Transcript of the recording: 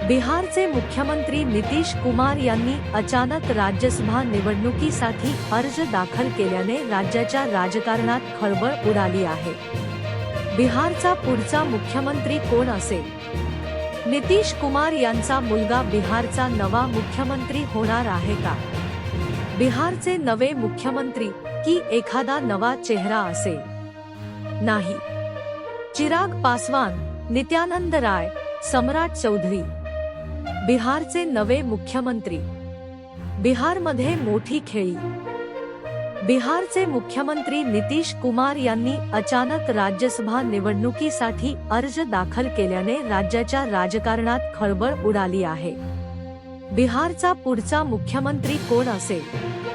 बिहारचे मुख्यमंत्री नितीश कुमार यांनी अचानक राज्यसभा निवडणुकीसाठी अर्ज दाखल केल्याने राज्याच्या राजकारणात खळबळ उडाली आहे। बिहारचा पुढचा मुख्यमंत्री कोण असेल? नितीश कुमार यांचा मुलगा बिहारचा नवा मुख्यमंत्री होणार आहे का? बिहारचे नवे मुख्यमंत्री की एखादा नवा चेहरा असेल? नाही। चिराग पासवान, नित्यानंद राय, सम्राट चौधरी बिहारचे नवे मुख्यमंत्री। बिहारमध्ये मोठी खेळी। बिहारचे मुख्यमंत्री नितीश कुमार यांनी अचानक राज्यसभा निवडणुकीसाठी अर्ज दाखल केल्याने राज्याच्या राजकारणात खळबळ उडाली आहे। बिहारचा पुढचा मुख्यमंत्री कोण असेल?